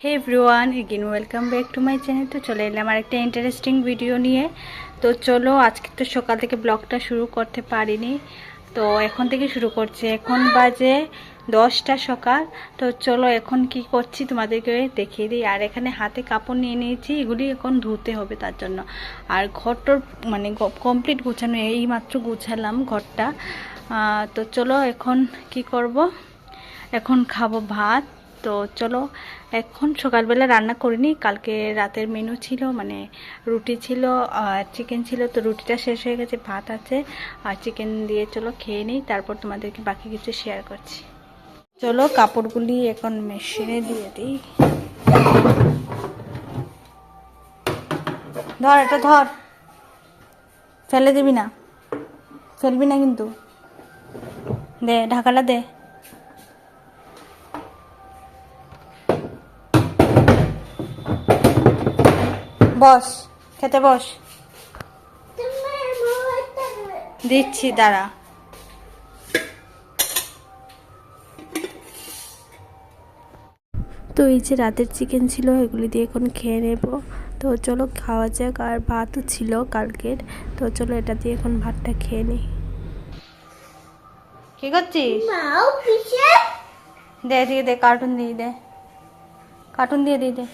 Hey everyone, again welcome back to my channel. তো চলে এলাম আর একটা ইন্টারেস্টিং ভিডিও নিয়ে। তো চলো, আজকে তো সকাল থেকে ব্লগটা শুরু করতে পারিনি, তো এখন থেকে শুরু করছি। এখন বাজে 10টা সকাল। তো চলো এখন কি করছি তোমাদেরকে দেখিয়ে দিই। আর এখানে হাতে কাপড় নিয়ে নিয়েছি, এগুলি এখন ধুতে হবে তার জন্য। আর ঘরটার মানে কমপ্লিট গুছানো, এই মাত্র গুছালাম ঘরটা। তো চলো এখন কি করব, এখন খাবো ভাত। তো চলো, এখন সকালবেলা রান্না করিনি, কালকে রাতের মেনু ছিল, মানে রুটি ছিল আর চিকেন ছিল। তো রুটিটা শেষ হয়ে গেছে, ভাত আছে আর চিকেন দিয়ে চলো খেয়ে নিই, তারপর তোমাদেরকে বাকি কিছু শেয়ার করছি। চলো কাপড়গুলি এখন মেশিনে দিয়ে দিই। ধর, এটা ধর, ফেলে দিবি না, ফেলবি না কিন্তু। দে ঢাকাটা দে। বস, খেতে বস, দিচ্ছি দাঁড়া। তো এই যে রাতের চিকেন ছিল, এগুলি দিয়ে এখন খেয়ে নেব। তো চলো খাওয়া যাক। আর ভাতও ছিল কালকের, তো চলো এটা দিয়ে এখন ভাতটা খেয়ে নিই। কি করছিস? দে দিয়ে দে, কার্টুন দিয়ে দে, কার্টুন দিয়ে দিয়ে দে।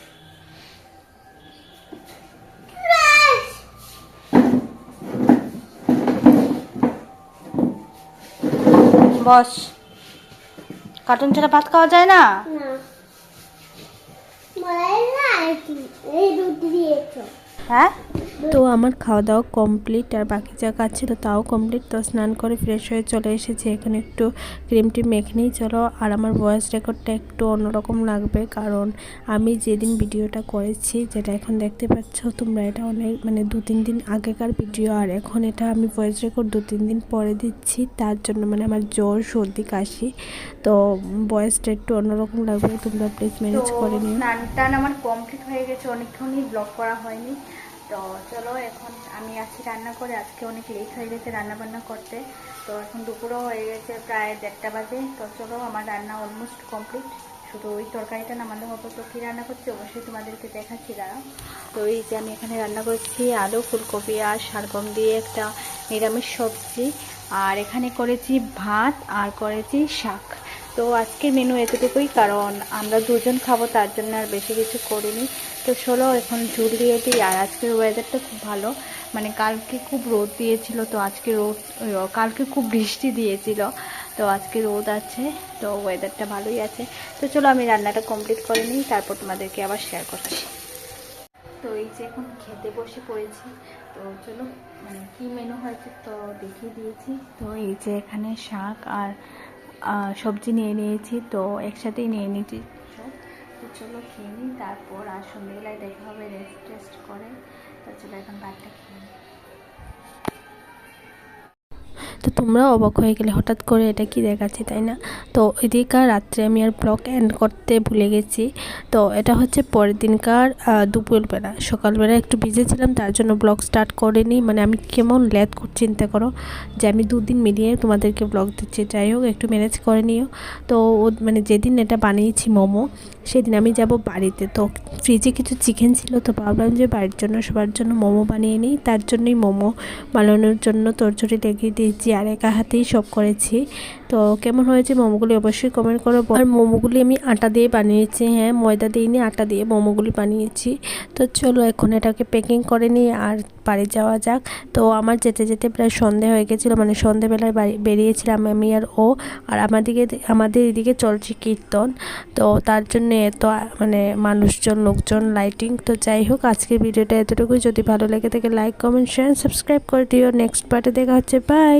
বস, কার্টুন ছাড়া ভাত খাওয়া যায় না। হ্যাঁ, তো আমার খাওয়া দাওয়া কমপ্লিট, আর বাকি যা কাজ ছিল তাও কমপ্লিট। তো স্নান করে ফ্রেশ হয়ে চলে এসেছি, এখানে একটু ক্রিম টিম মেখে নিই চলো। আর আমার ভয়েস রেকর্ডটা একটু অন্যরকম লাগবে, কারণ আমি যেদিন ভিডিওটা করেছি, যেটা এখন দেখতে পাচ্ছ তোমরা, এটা অনেক মানে 2-3 দিন আগেকার ভিডিও, আর এখন এটা আমি ভয়েস রেকর্ড 2-3 দিন পরে দিচ্ছি। তার জন্য মানে আমার জ্বর সর্দি কাশি, তো ভয়েসটা একটু অন্যরকম লাগবে, তোমরা প্লিজ ম্যানেজ করে নিও। স্নান টান আমার কমপ্লিট হয়ে গেছে, অনেকক্ষণই ব্লগ করা হয়নি। তো চলো এখন আমি আছি রান্না করে, আজকে অনেক লেট হয়ে গেছে রান্না বান্না করতে। তো এখন দুপুরও হয়ে গেছে, প্রায় 1:30 বাজে। তো চলো আমার রান্না অলমোস্ট কমপ্লিট, শুধু ওই তরকারিটা নামানো হবে। তো কী রান্না করছি অবশ্যই তোমাদেরকে দেখাচ্ছি, দাঁড়াও। তো এই যে আমি এখানে রান্না করছি আলু ফুলকপি আর শালগম দিয়ে একটা নিরামিষ সবজি, আর এখানে করেছি ভাত আর করেছি শাক। তো আজকের মেনু এতটুকুই, কারণ আমরা দুজন খাবো তার জন্য আর বেশি কিছু করিনি। তো চলো এখন ঝুল দিয়ে দিই। আর আজকের ওয়েদারটা খুব ভালো, মানে কালকে খুব রোদ দিয়েছিল, তো আজকে রোদ, কালকে খুব বৃষ্টি দিয়েছিল, তো আজকে রোদ আছে, তো ওয়েদারটা ভালোই আছে। তো চলো আমি রান্নাটা কমপ্লিট করে নিই, তারপর তোমাদেরকে আবার শেয়ার করছি। তো এই যে এখন খেতে বসে পড়েছি। তো চলো মানে কী মেনু হয়েছে তো দেখিয়ে দিয়েছি। তো এই যে এখানে শাক আর সবজি নিয়ে নিয়েছি, তো একসাথেই নিয়ে নিয়েছি সব। তো চলো খেয়ে নিই, তারপর আর সন্ধ্যেবেলায় দেখা হবে রেস্ট টেস্ট করে। তো চলো এখন ভাতটা খেয়ে নিই। তো তোমরাও অবাক হয়ে গেলে হঠাৎ করে এটা কি দেখাচ্ছি, তাই না? তো এদিককার রাত্রে আমি আর ব্লগ এন্ড করতে ভুলে গেছি। তো এটা হচ্ছে পরের দিনকার দুপুরবেলা। সকালবেলা একটু বিজি ছিলাম, তার জন্য ব্লগ স্টার্ট করিনি। মানে আমি কেমন লেট চিন্তা করো, যে আমি 2 দিন মিলিয়ে তোমাদেরকে ব্লগ দিচ্ছি। যাই হোক, একটু ম্যানেজ করে নিও। তো মানে যেদিন এটা বানিয়েছি মোমো, সেদিন আমি যাব বাড়িতে। তো ফ্রিজে কিছু চিকেন ছিল, তো ভাবলাম যে বাড়ির জন্য সবার জন্য মোমো বানিয়ে নিই। তার জন্যই মোমো বানানোর জন্য তরচুরি লেগে দিয়েছি, আর একা হাতেই সব করেছি। তো কেমন হয়েছে মোমোগুলি অবশ্যই কমেন্ট করো। আর মোমোগুলি আমি আটা দিয়ে বানিয়েছি, হ্যাঁ ময়দা দিইনি, আটা দিয়ে মোমোগুলি বানিয়েছি। তো চলো এখন এটাকে প্যাকিং করে নিই আর বাড়ি যাওয়া যাক। তো আমার যেতে যেতে প্রায় সন্ধে হয়ে গেছিলো, মানে সন্ধেবেলায় বেরিয়েছিলাম আমি আর ও। আর আমাদের এদিকে চলছে কীর্তন, তো তার জন্য এত মানে মানুষজন, লোকজন, লাইটিং। তো যাই হোক, আজকের ভিডিওটা এতটুকুই। যদি ভালো লেগে থাকে লাইক কমেন্ট শেয়ার সাবস্ক্রাইব করে দিও। নেক্সট পার্টে দেখা হচ্ছে, বাই।